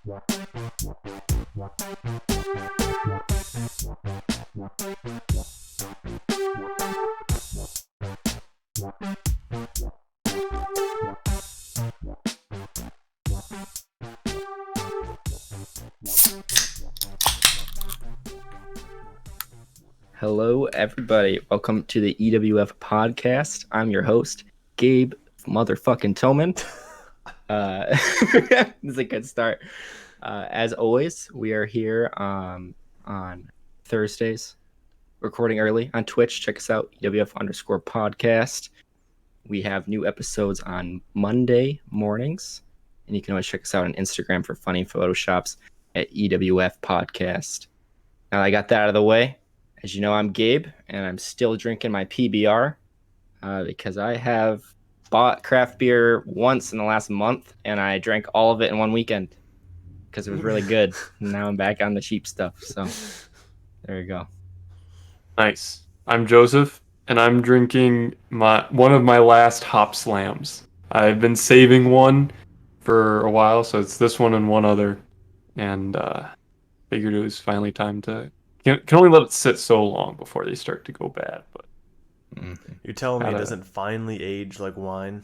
Hello, everybody. Welcome to the EWF podcast. I'm your host, Gabe motherfucking Tillman. This is a good start. As always, we are here on Thursdays, recording early on Twitch. Check us out, EWF_podcast. We have new episodes on Monday mornings, and you can always check us out on Instagram for funny photoshops at ewfpodcast. Now I got that out of the way. As you know, I'm Gabe, and I'm still drinking my PBR because I have bought craft beer once in the last month, and I drank all of it in one weekend because it was really good. And now I'm back on the cheap stuff, so there you go. Nice. I'm Joseph, and I'm drinking one of my last Hop Slams. I've been saving one for a while, so it's this one and one other, and figured it was finally time to... Can only let it sit so long before they start to go bad. But you're telling me it doesn't finally age like wine?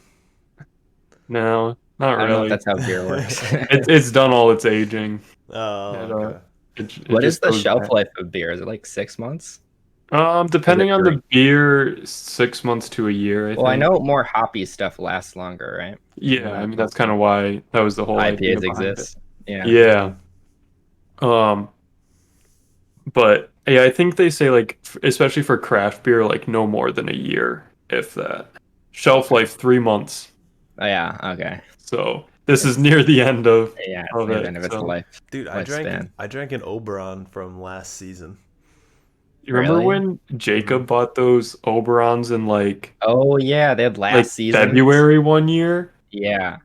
No, not really. I don't know if that's how beer works. It's done all its aging. Oh, okay. What is the shelf life of beer? Is it like 6 months? Depending on the beer, 6 months to a year. I think. I know more hoppy stuff lasts longer, right? Yeah, I mean that's kind of why that was the whole idea IPAs exist. Yeah. Yeah. But yeah, I think they say like, especially for craft beer, like no more than a year, if that. Shelf life 3 months. Oh, yeah. Okay. So this is near the end of the end of its life. Dude, I drank an Oberon from last season. You remember when Jacob bought those Oberons in like? Oh yeah, they had last season. February one year. Yeah.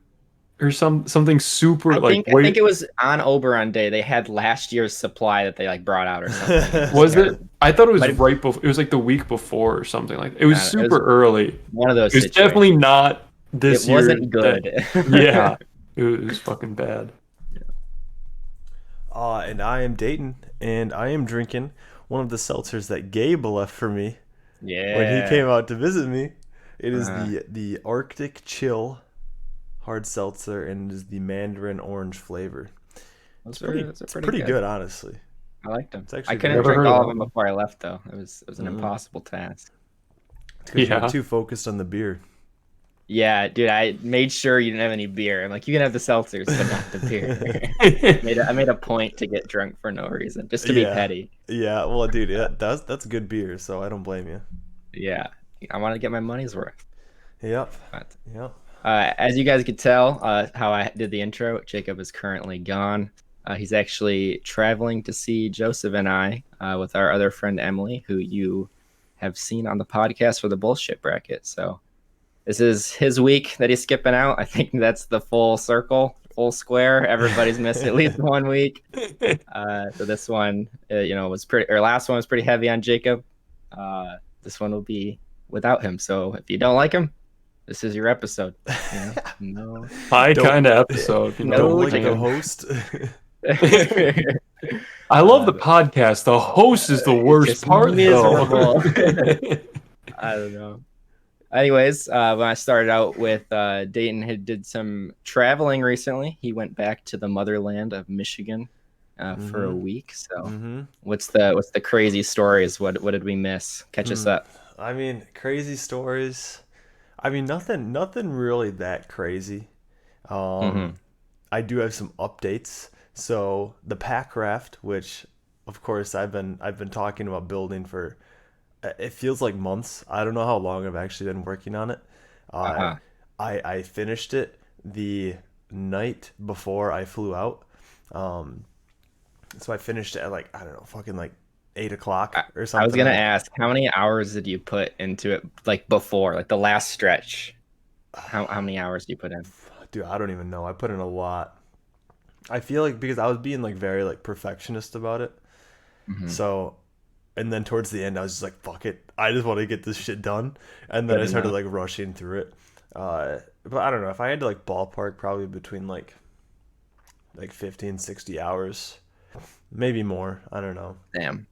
Or something super I think it was on Oberon Day. They had last year's supply that they like brought out or something. Was it? I thought it was right before. It was like the week before or something like that. It was super early. One of those. It was definitely not this year. It wasn't good. Yeah, it was fucking bad. And I am Dayton, and I am drinking one of the seltzers that Gabe left for me. Yeah. When he came out to visit me, it is the Arctic Chill hard seltzer, and it is the mandarin orange flavor. It's pretty good, honestly. I liked them. I couldn't drink all of them before I left, though. It was an impossible task. You're too focused on the beer. Yeah, dude, I made sure you didn't have any beer. I'm like, you can have the seltzers, but not the beer. I made a point to get drunk for no reason, just to be petty. Yeah, well, dude, that's good beer, so I don't blame you. Yeah, I want to get my money's worth. Yep. As you guys could tell, how I did the intro, Jacob is currently gone. He's actually traveling to see Joseph and I with our other friend Emily, who you have seen on the podcast for the bullshit bracket. So this is his week that he's skipping out. I think that's the full circle, full square. Everybody's missed at least 1 week. So this one, was pretty. Or last one was pretty heavy on Jacob. This one will be without him. So if you don't like him, this is your episode. No. My kind of episode. Don't like the host. I love the podcast. The host is the worst part, though. I don't know. Anyways, when I started out with Dayton did some traveling recently. He went back to the motherland of Michigan for a week. So what's the crazy stories? What did we miss? Catch us up. I mean, crazy stories. I mean, nothing really that crazy. I do have some updates. So the pack raft, which of course I've been talking about building for, it feels like months. I don't know how long I've actually been working on it. I finished it the night before I flew out. So I finished it at like, I don't know, fucking like 8 o'clock or something. I was gonna ask, how many hours did you put into it, like before, like the last stretch? How many hours do you put in? Dude, I don't even know. I put in a lot. I feel like because I was being like very like perfectionist about it. So, and then towards the end, I was just like, fuck it. I just want to get this shit done. And then I started like rushing through it. But I don't know. If I had to like ballpark, probably between like like 15, 60 hours, maybe more. I don't know. Damn.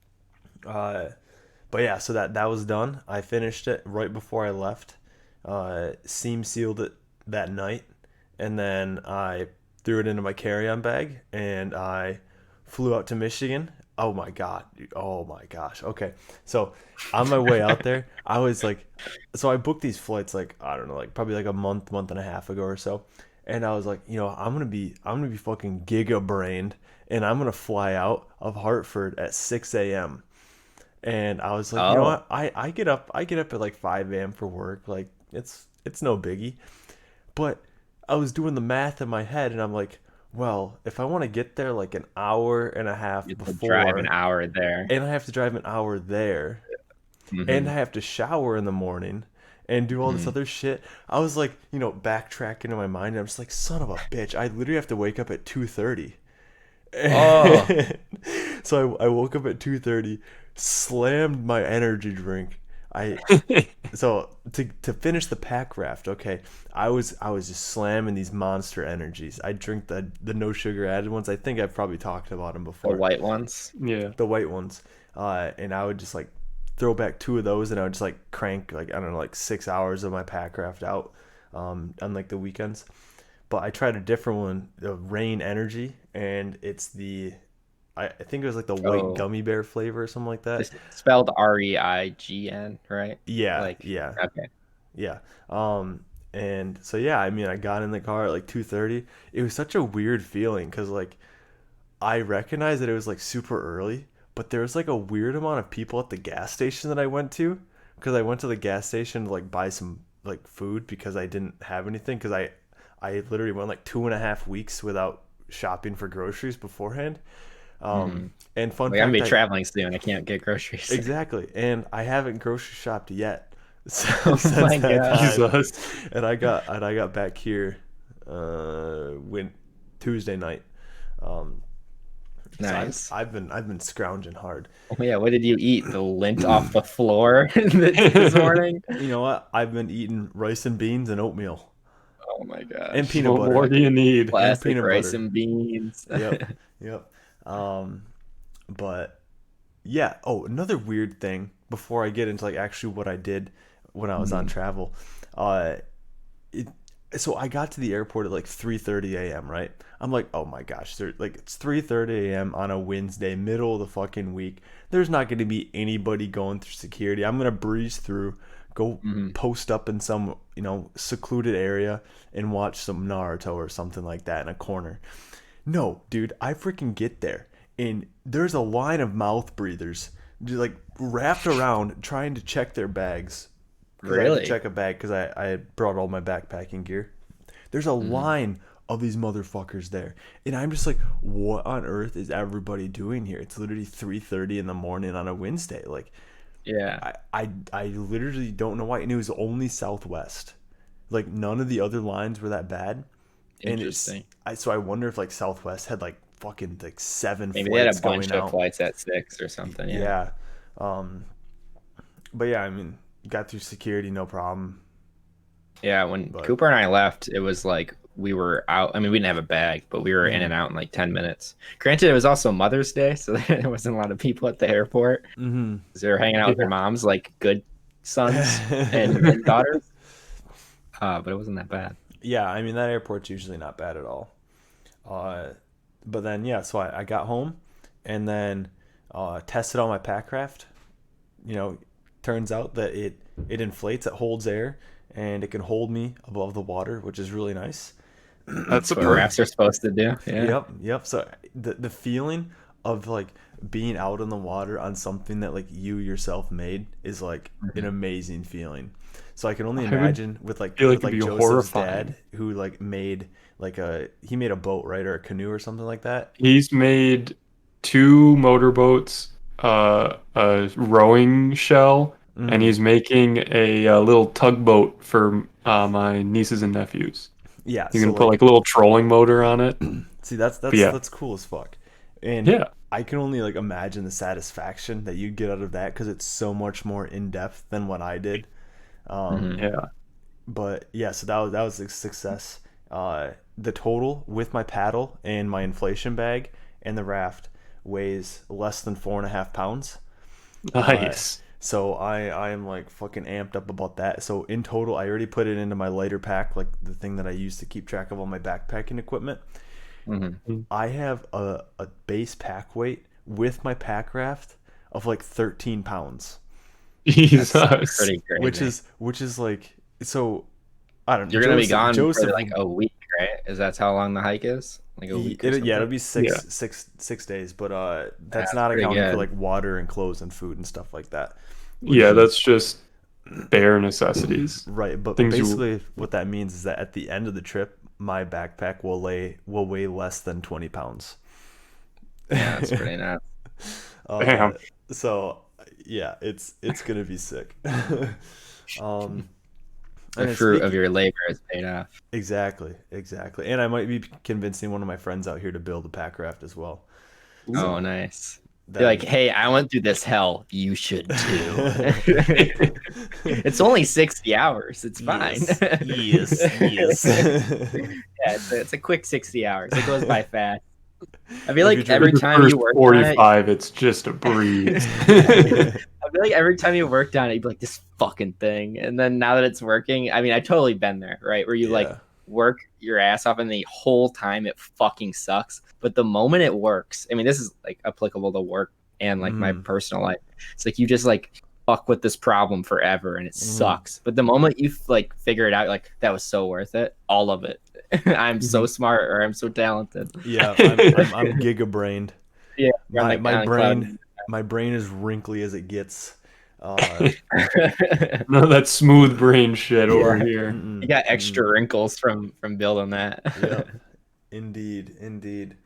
But yeah, so that was done. I finished it right before I left. Seam sealed it that night, and then I threw it into my carry-on bag, and I flew out to Michigan. Oh my god. Oh my gosh. Okay. So on my way out there, I was like, so I booked these flights like, I don't know, like probably like a month and a half ago or so. And I was like, I'm gonna be fucking giga brained, and I'm gonna fly out of Hartford at 6 a.m. And I was like, you know Oh, what? I get up at like 5 a.m. for work. Like it's no biggie. But I was doing the math in my head, and I'm like, well, if I want to get there like an hour and a half you have to drive an before, hour there. and I have to drive an hour there, and Mm-hmm. I have to shower in the morning and do all this Mm-hmm. other shit, I was like, backtracking in my mind, and I'm just like, son of a bitch, I literally have to wake up at 2:30. Oh, So I woke up at 2:30, slammed my energy drink. I so to finish the pack raft, okay, I was just slamming these Monster Energies. I drink the no sugar added ones. I think I've probably talked about them the before, white ones. Yeah. the white ones. And I would just like throw back two of those, and I would just like crank like, I don't know, like 6 hours of my pack raft out, on like the weekends. But I tried a different one, the Rain Energy, and it's I think it was like the white Oh, gummy bear flavor or something like that. it's spelled REIGN, right? Yeah, Like, yeah, okay. yeah. And so yeah, I mean, I got in the car at like 2:30. It was such a weird feeling because like I recognized that it was like super early, but there was like a weird amount of people at the gas station that I went to, because I went to the gas station to like buy some like food because I didn't have anything, because I literally went like 2.5 weeks without shopping for groceries beforehand. Mm-hmm. And fun Like, I'm gonna fact, be traveling soon. I can't get groceries. exactly, and I haven't grocery shopped yet. So Oh since my that god. time, Jesus. and I got back here when Tuesday night. Um, so Nice. I've been scrounging hard. Oh yeah, what did you eat? The lint off the floor this morning? You know what? I've been eating rice and beans and oatmeal Oh my and gosh. peanut What more butter do you need? and Classic peanut rice butter. and beans. Yep, yep. Um, but yeah. Oh, another weird thing before I get into like actually what I did when I was on Mhm. travel. Uh, it, so I got to the airport at like 3:30 a.m., right? I'm like, oh my gosh, like it's 3:30 a.m. on a Wednesday, middle of the fucking week. There's not going to be anybody going through security. I'm going to breeze through, go Mhm. post up in some, secluded area and watch some Naruto or something like that in a corner. No, dude, I freaking get there, and there's a line of mouth breathers just like wrapped around trying to check their bags, because I had to Really? check a bag because I had brought all my backpacking gear. There's a Mhm. line of these motherfuckers there, and I'm just like, what on earth is everybody doing here? It's literally 3:30 in the morning on a Wednesday. Like, Yeah. I literally don't know why, and it was only Southwest. Like, none of the other lines were that bad, and Interesting. so I wonder if like Southwest had like fucking like seven Maybe they had a flights bunch going of out. flights at 6 or something. Yeah. Yeah. Um, but yeah, I mean, got through security, no problem. Yeah. When But Cooper and I left, it was like we were out. I mean, we didn't have a bag, but we were in mm-hmm, and out in like 10 minutes. Granted, it was also Mother's Day, so there wasn't a lot of people at the airport. mm-hmm. 'Cause they were hanging out with their moms, like good sons and daughters. But it wasn't that bad. Yeah, I mean, that airport's usually not bad at all. Uh, but then yeah, so I got home, and then tested on my pack raft. You know, turns out that it inflates, it holds air, and it can hold me above the water, which is really nice. That's That's a what perk. rafts are supposed to do. Yeah. Yep, yep. So the feeling of like being out in the water on something that like you yourself made is like an Mhm. amazing feeling. So I can only I would imagine with feel like with it'd like be Joseph's horrifying. dad, who like made like he made a boat, right, or a canoe or something like that. He's made two motorboats, a rowing shell, and Mm. he's making a little tugboat for my nieces and nephews. Yeah. He's So gonna put like, like a little trolling motor on it. see, that's But that's yeah, that's cool as fuck, and yeah. I can only like imagine the satisfaction that you get out of that, because it's so much more in depth than what I did. Um, Mhm. Yeah. but yeah, so that was a success. the total with my paddle and my inflation bag and the raft weighs less than 4.5 pounds. Nice. So I am like fucking amped up about that. So in total, I already put it into my lighter pack, like the thing that I use to keep track of all my backpacking equipment. I have a base pack weight with my pack raft of like 13 pounds, Jesus. Pretty crazy. which is like, so I don't know. You're gonna be gone Joseph, for like a week, right? Is that how long the hike is? Like a week or something? yeah, it'll be Yeah. 6 days, but that's That's not pretty accounting for good. like water and clothes and food and stuff like that. Yeah, that's just bare necessities. Right, but Things you basically what that means is that at the end of the trip, my backpack will weigh less than 20 pounds. Yeah, that's pretty nuts. Uh, Damn. so yeah, it's gonna be sick. Um, The and then fruit of speaking, your labor is paid off. exactly, and I might be convincing one of my friends out here to build a pack raft as well. Oh, So nice. Be that'd like, be hey, I went through this hell. You should too. It's only 60 hours. It's fine. yes. Yeah, it's a quick 60 hours. It goes by fast. I feel If you like drink every The time first you worked on it, 45, it's just a breeze. I feel like every time you worked on it, you'd be like, this fucking thing. And then now that it's working, I mean, I totally been there, right? Where you like Yeah. work your ass off and the whole time it fucking sucks. But the moment it works, I mean, this is like applicable to work and like my Mm. personal life. It's like you just like fuck with this problem forever and it Mhm. sucks. But the moment you like figure it out, like that was so worth it, all of it. I'm so smart or I'm so talented. Yeah, I'm giga-brained. Yeah, you're on, My like, my on cloud. brain is wrinkly as it gets. Uh, No, that smooth brain shit over Yeah. here. You got extra wrinkles from building that. Yep, indeed.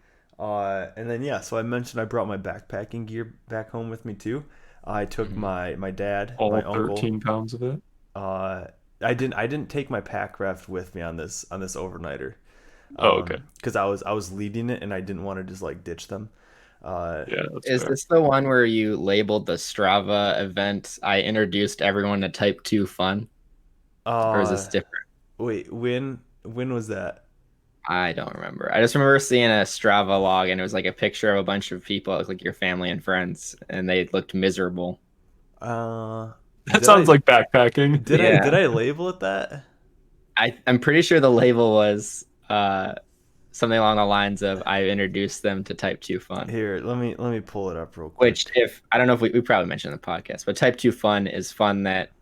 And then yeah, so I mentioned I brought my backpacking gear back home with me too. I took Mhm. my dad, All my uncle. 13 pounds of it. Uh, I didn't take my pack raft with me on this overnighter. Oh, okay. Because I was leading it and I didn't want to just like ditch them. Uh, Yeah, that's Is fair. this the one where you labeled the Strava event? I introduced everyone to Type 2 Fun, or is uh, this different? wait, when was that? I don't remember. I just remember seeing a Strava log, and it was like a picture of a bunch of people. It was like your family and friends, and they looked miserable. Uh, That did sounds I like backpacking. did Yeah, I label it that? I'm pretty sure the label was something along the lines of I introduced them to Type 2 Fun. Here, let me pull it up real Which, quick. if I don't know if we probably mentioned in the podcast, but Type 2 Fun is fun that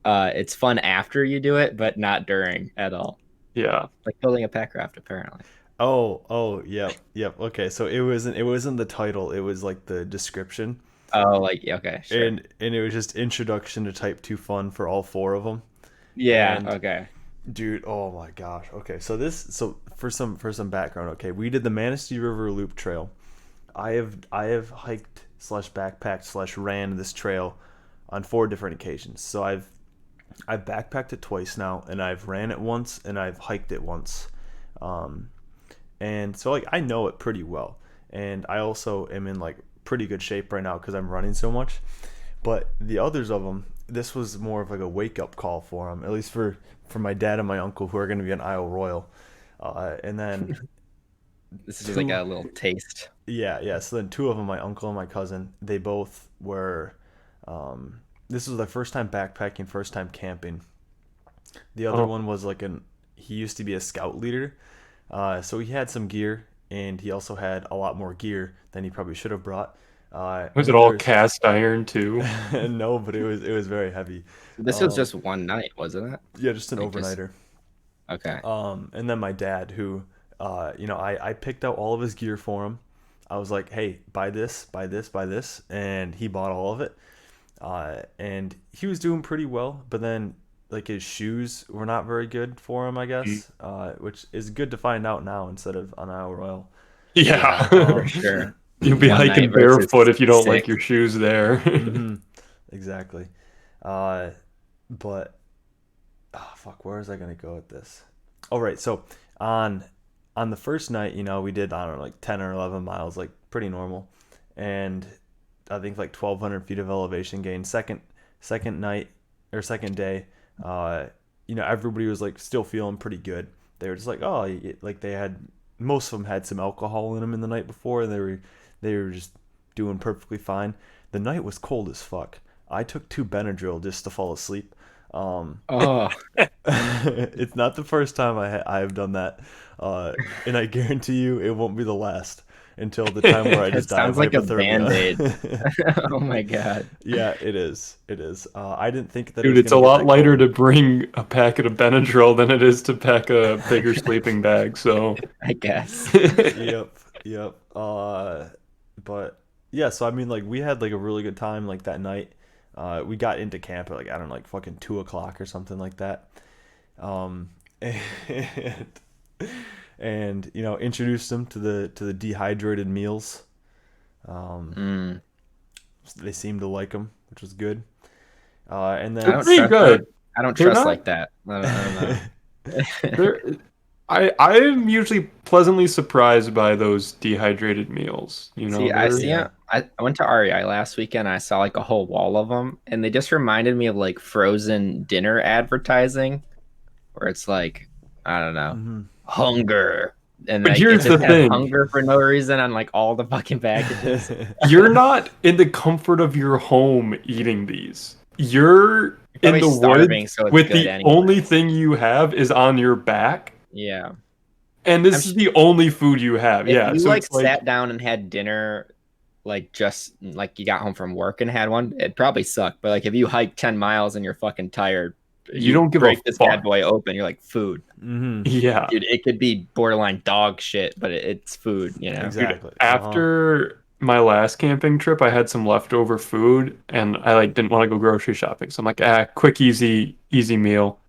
it's fun after you do it, but not during at all. Yeah. Like building a pack raft, apparently. Oh, yep. Okay, so it wasn't the title. It was like the description, Oh, like yeah, okay, sure. and it was just introduction to Type 2 Fun for all four of them. Yeah, And okay. dude, oh my gosh. Okay, so for some background, okay, we did the Manistee River Loop Trail. I have hiked slash backpacked slash ran this trail on 4 different occasions. So I've backpacked it twice now, and I've ran it once, and I've hiked it once. Um, and so like I know it pretty well, and I also am in like pretty good shape right now because I'm running so much. But the others of them, this was more of like a wake up call for them, at least for my dad and my uncle who are going to be on Isle Royal. And then This is just like two, a little taste. yeah. So then two of them, my uncle and my cousin, they both were. This was their first time backpacking, first time camping. The other Oh, one was like he used to be a scout leader, so he had some gear, and he also had a lot more gear than he probably should have brought. was And it then all there's cast iron too? no, but it was very heavy. This was Um, just one night, wasn't it? yeah, just an Like just overnighter. okay. And then my dad, who, I picked out all of his gear for him. I was like, hey, buy this, buy this, and he bought all of it. And he was doing pretty well, but then like his shoes were not very good for him, I Mm. guess, which is good to find out now instead of on Isle Royal. Yeah. For Um, sure. You'll be One hiking night versus barefoot if you don't like six. your shoes there. hmm exactly. Uh, but fuck, where was I gonna go with this? Oh, right. So on on the first night, we did, I don't know, like 10 or 11 miles, like pretty normal, and I think like 1,200 feet of elevation gain. Second night or second day, everybody was like still feeling pretty good. they were just like, oh, like they had, most of them had some alcohol in them in the night before, and they were just doing perfectly fine. The night was cold as fuck. I took 2 Benadryl just to fall asleep. Oh, It's not the first time I have done that, and I guarantee you it won't be the last until the time where I that just die of sounds like a Band-Aid. hypothermia. Oh my God. Yeah, it is. It is. I didn't think that it Dude, was it's a gonna get lot that lighter cold. to bring a packet of Benadryl than it is to pack a bigger sleeping bag. So, I guess. Yep, yep. But yeah, so I mean, like we had like a really good time like that night. We got into camp at like, I don't know, like fucking 2 o'clock or something like that. Um, and, and introduced them to the dehydrated meals. Mm. They seemed to like them, which was good. And I they're then don't pretty trust good. I don't They're trust not. like that. I don't know. They're. I'm usually pleasantly surprised by those dehydrated meals. See, I They're see. yeah. I went to REI last weekend. I saw like a whole wall of them, and they just reminded me of like frozen dinner advertising, where it's like, I don't know, Hmm. hunger, and But like it here's the just has thing. hunger for no reason on like all the fucking packages. You're not in the comfort of your home eating these. You're in Probably the woods starving, so it's with good the only anyways. thing you have is on your back, Yeah. and I'm this is sh the only food you have. If Yeah, you so like it's like sat down and had dinner, like just like you got home from work and had one, it'd probably suck. But like if you hike 10 miles and you're fucking tired, you you don't give a break this bad fuck. boy open, you're like, food. Hmm. Yeah. Dude, it could be borderline dog shit, but it's food, you know? Dude, Exactly. after my last camping trip, I had some leftover food and I like didn't want to go grocery shopping. So I'm like, quick, easy meal.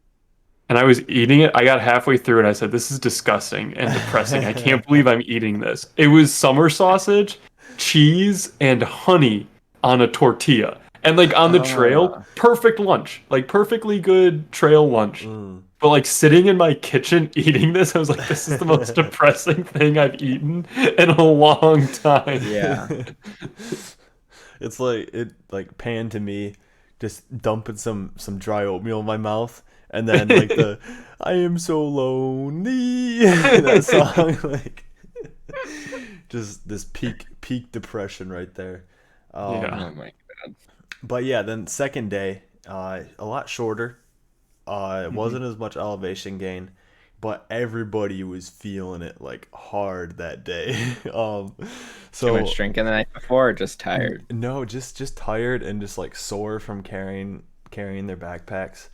And I was eating it. I got halfway through and I said, this is disgusting and depressing. I can't believe I'm eating this. It was summer sausage, cheese, and honey on a tortilla. And like on the trail, Uh, perfect lunch. Like perfectly good trail lunch. Mm. But like sitting in my kitchen eating this, I was like, this is the most depressing thing I've eaten in a long time. yeah. It's like it like panned to me, just dumping some dry oatmeal in my mouth, and then like the "I am so lonely" that song, like just this peak depression right there. Yeah. Oh my God. But yeah, then second day, a lot shorter. It Mhm. wasn't as much elevation gain, but everybody was feeling it like hard that day. Too So much drinking the night before or just tired? no, just tired and just like sore from carrying their backpacks.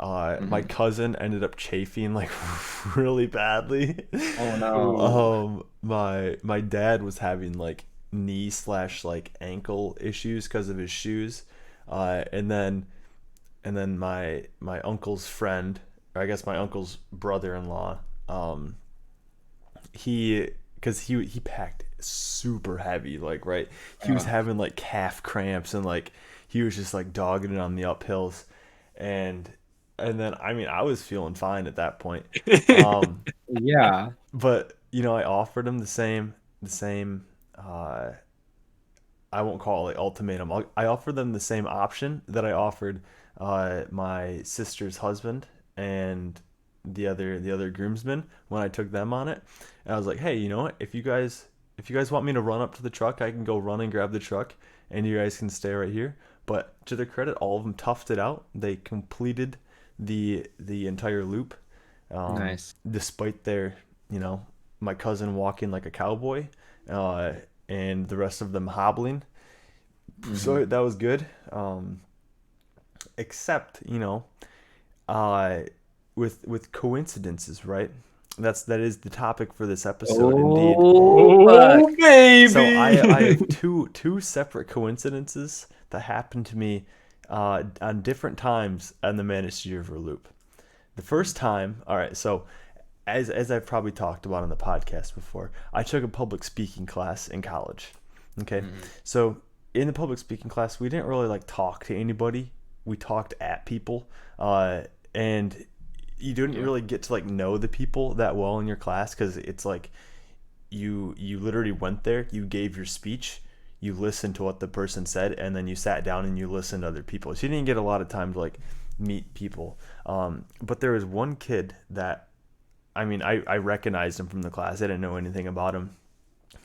My Hmm. cousin ended up chafing like really badly. Oh no. My dad was having like knee slash like ankle issues because of his shoes. And then my uncle's friend, or I guess my uncle's brother-in-law, he because he packed super heavy, like, right, he was Uh, having like calf cramps, and like he was just like dogging it on the uphills, and then I mean I was feeling fine at that point. um yeah. but I offered him the same uh I won't call it like ultimatum. I offered them the same option that I offered my sister's husband and the other groomsmen when I took them on it. And I was like, hey, you know what? If you guys want me to run up to the truck, I can go run and grab the truck, and you guys can stay right here. But to their credit, all of them toughed it out. They completed the entire loop, Nice. despite their my cousin walking like a cowboy, uh, and the rest of them hobbling. Hmm. So that was good. Except uh, with coincidences, right? That is the topic for this episode, indeed. Oh, fuck. Oh, baby. So I have two separate coincidences that happened to me on different times on the Manistee River Loop. The first time, all right, so as I've probably talked about on the podcast before, I took a public speaking class in college. Okay, Mhm. so in the public speaking class, we didn't really like talk to anybody. We talked at people, and you didn't Yeah. really get to like know the people that well in your class, because it's like you literally went there, you gave your speech, you listened to what the person said, and then you sat down and you listened to other people. So you didn't get a lot of time to like meet people. But there was one kid that I mean, I recognized him from the class. I didn't know anything about him.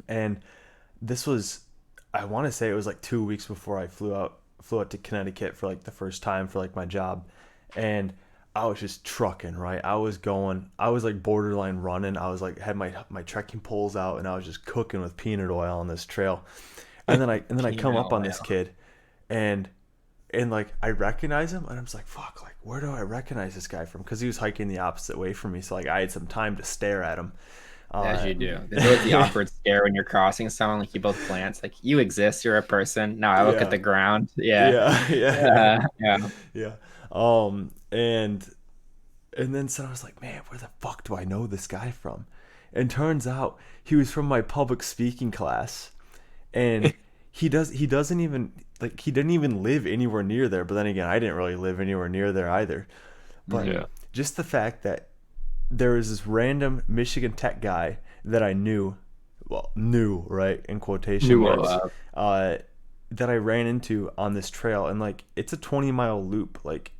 And this was, I want to say it was like 2 weeks before I flew out to Connecticut for like the first time for like my job. And I was just trucking, right? I was like borderline running. I was like, had my trekking poles out, and I was just cooking with peanut oil on this trail. And then I come up on this kid, and like I recognize him, and I'm just like, fuck, like where do I recognize this guy from? Because he was hiking the opposite way from me, so like I had some time to stare at him. As you do. There's always the awkward stare when you're crossing someone, like you both glance, like you exist, you're a person. Now I look at the ground. Yeah. And then so I was like, man, where the fuck do I know this guy from? And turns out he was from my public speaking class, and he didn't even live anywhere near there. But then again, I didn't really live anywhere near there either. But just the fact that there was this random Michigan Tech guy that I knew, right, in quotation marks, that I ran into on this trail, and like it's a 20-mile loop, like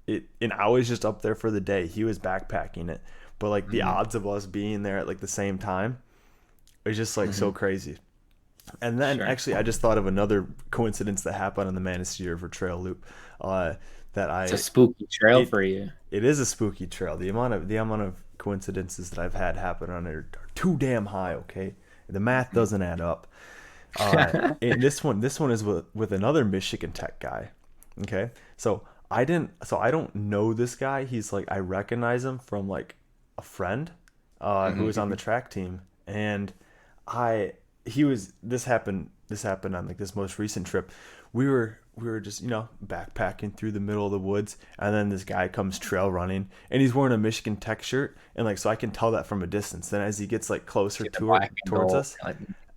and I was just up there for the day. He was backpacking it, but like the odds of us being there at like the same time is just like so crazy. And then actually, I just thought of another coincidence that happened on the Manistee River Trail loop. It's a spooky trail for you. It is a spooky trail. The amount of coincidences that I've had happen on it are too damn high. Okay, the math doesn't add up. And this one is with another Michigan Tech guy. Okay, so I don't know this guy. He's like, I recognize him from like a friend who was on the track team, and this happened on like this most recent trip. We were just, backpacking through the middle of the woods, and then this guy comes trail running, and he's wearing a Michigan Tech shirt, and like so I can tell that from a distance. Then as he gets like closer towards us,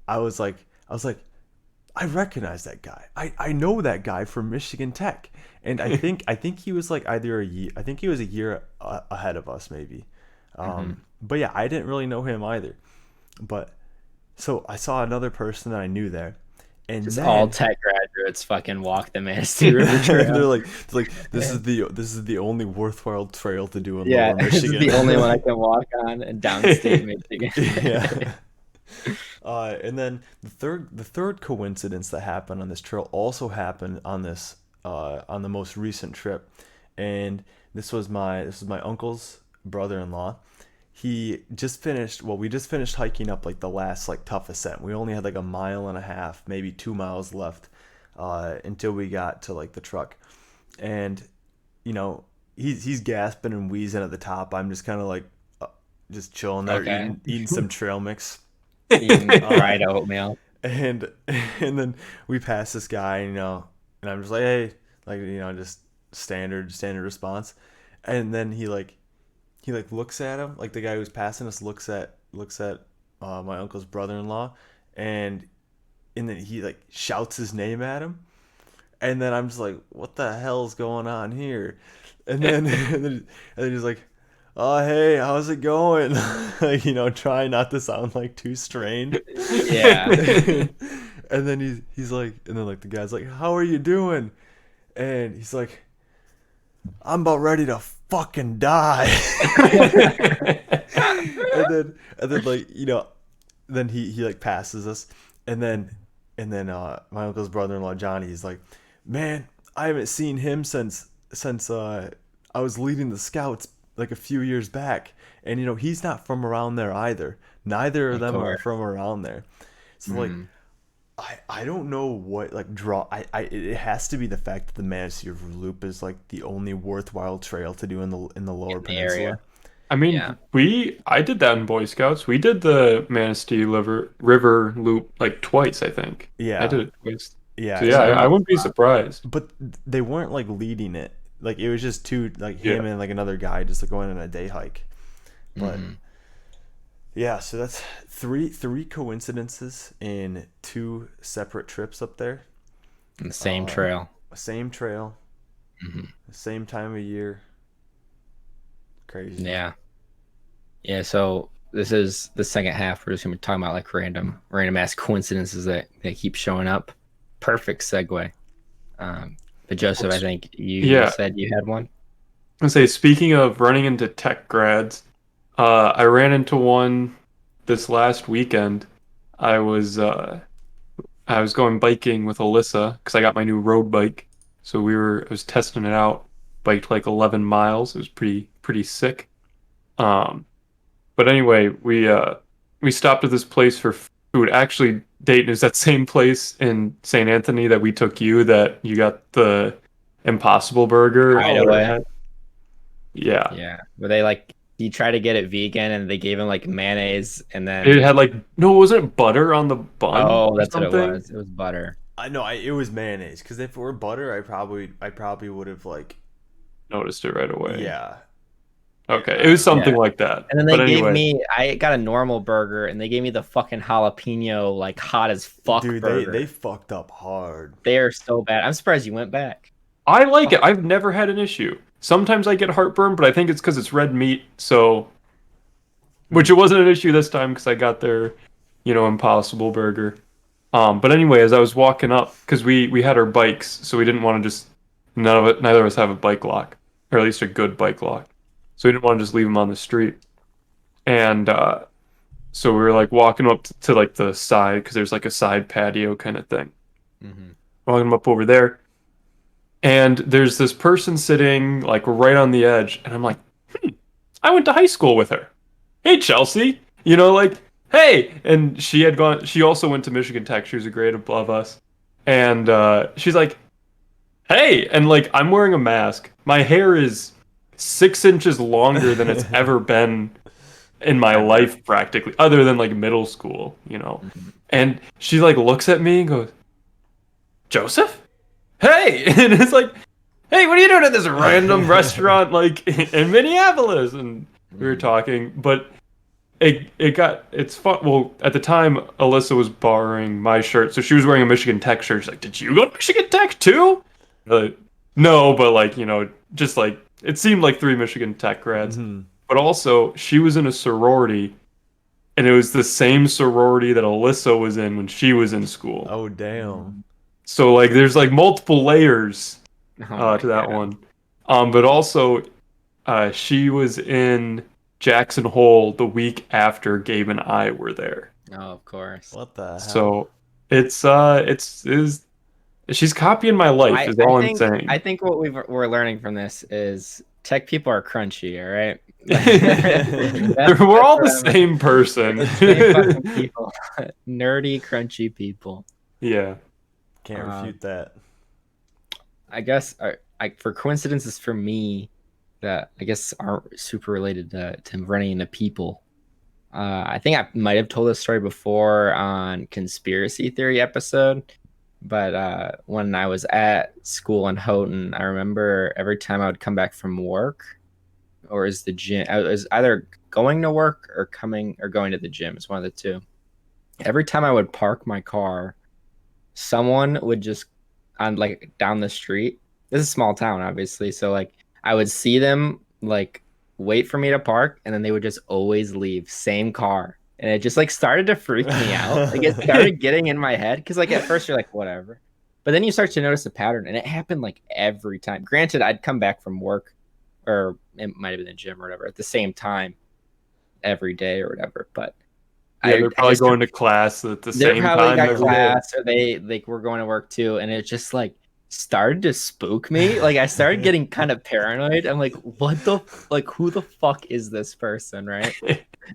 I was like, I recognize that guy. I know that guy from Michigan Tech, and I think he was like I think he was a year ahead of us maybe. But yeah, I didn't really know him either. But so I saw another person that I knew there. And just all tech graduates fucking walk the Manistee River Trail. they're like, this is the only worthwhile trail to do in Lower Michigan. This is the only one I can walk on in downstate Michigan. And then the third coincidence that happened on this trail also happened on this on the most recent trip, and this was my uncle's brother-in-law. We just finished hiking up like the last like tough ascent. We only had like 1.5 miles, maybe 2 miles left until we got to like the truck. And he's gasping and wheezing at the top. I'm just kind of like just chilling there, eating some trail mix, eating fried oatmeal. And then we pass this guy, and I'm just like, hey, like, just standard response. And then he looks at him, like the guy who's passing us looks at my uncle's brother-in-law, and then he like shouts his name at him, and then I'm just like, what the hell's going on here? And then and then he's like, oh hey, how's it going? Like, trying not to sound like too strained. Yeah. And then he's like, and then like the guy's like, how are you doing? And he's like, I'm about ready to fucking die. and then like, then he like passes us, and then my uncle's brother-in-law Johnny, he's like, man, I haven't seen him since I was leading the scouts like a few years back, and he's not from around there either. Neither of them are from around there. So like I don't know what like it has to be the fact that the Manistee River Loop is like the only worthwhile trail to do in the lower peninsula. Area. I mean, I did that in Boy Scouts. We did the Manistee River Loop like twice, I think. Yeah, I did it twice. Yeah, so yeah, I wouldn't be surprised. But they weren't like leading it. Like it was just two, like him and like another guy just like going on a day hike. But yeah, so that's three coincidences in 2 separate trips up there. The same trail. Same trail. Same time of year. Crazy. Yeah. Yeah, so this is the second half. We're just going to be talking about like random ass coincidences that keep showing up. Perfect segue. But Joseph, I think you said you had one. I say, speaking of running into tech grads, I ran into one this last weekend. I was uh, I was going biking with Alyssa because I got my new road bike. So I was testing it out. Biked like 11 miles. It was pretty sick. Um, but anyway, we stopped at this place for food. Actually, Dayton is that same place in St. Anthony that we took you that you got the Impossible Burger. Right Oh, Or away. yeah. Yeah. Where they like you try to get it vegan and they gave him like mayonnaise and It then had like no, wasn't it butter on the bun oh, or that's what it something? was. It was butter. I know it was mayonnaise. Because if it were butter, I probably would have like, Noticed it right away. yeah. Okay, it was something Yeah. like that. And then But they gave anyway, me I got a normal burger and they gave me the fucking jalapeno like hot as fuck Dude, burger. they fucked up hard. They are so bad. I'm surprised you went back. I like it. I've never had an issue. Sometimes I get heartburn, but I think it's because it's red meat. So, which it wasn't an issue this time because I got their, Impossible Burger. But anyway, as I was walking up, because we had our bikes, so we didn't want to just neither of us have a bike lock, or at least a good bike lock. So we didn't want to just leave them on the street. And so we were like walking up to like the side because there's like a side patio kind of thing. Mm-hmm. Walking up over there, and there's this person sitting like right on the edge, and I'm like, I went to high school with her. Hey, Chelsea, like, hey, and she also went to Michigan Tech. She was a grade above us, and she's like, hey, and like I'm wearing a mask. My hair is 6 inches longer than it's ever been in my life, practically, other than like middle school. And she like looks at me and goes, Joseph? Hey! And it's like, hey, what are you doing at this random restaurant like in Minneapolis? And we were talking, but it's fun. Well, at the time, Alyssa was borrowing my shirt, so she was wearing a Michigan Tech shirt. She's like, did you go to Michigan Tech too? No, but like, just like, it seemed like 3 Michigan Tech grads. Mm-hmm. But also, she was in a sorority, and it was the same sorority that Alyssa was in when she was in school. Oh, damn. So like, there's like multiple layers Oh to that my God. one. But also, she was in Jackson Hole the week after Gabe and I were there. Oh, of course. What the hell? So she's copying my life is all I'm saying. I think what we're learning from this is tech people are crunchy, all right? We're all the same person. Same fucking people. Nerdy, crunchy people. Yeah. Can't refute that. I guess for coincidences for me that I guess aren't super related to running into people. I think I might have told this story before on conspiracy theory episode, but when I was at school in Houghton, I remember every time I would come back from work or is the gym, I was either going to work or going to the gym. It's one of the two. Every time I would park my car, someone would just on like down the street. This is a small town, obviously, so like I would see them like wait for me to park, and then they would just always leave, same car, and it just like started to freak me out. Like it started getting in my head because like at first you're like whatever, but then you start to notice a pattern, and it happened like every time. Granted, I'd come back from work, or it might have been the gym or whatever at the same time every day or whatever, but. Yeah, they're probably going to class at the same time. They're probably got every day. class, or they like were going to work too, and it just like started to spook me. Like I started getting kind of paranoid. I'm like, who the fuck is this person, right?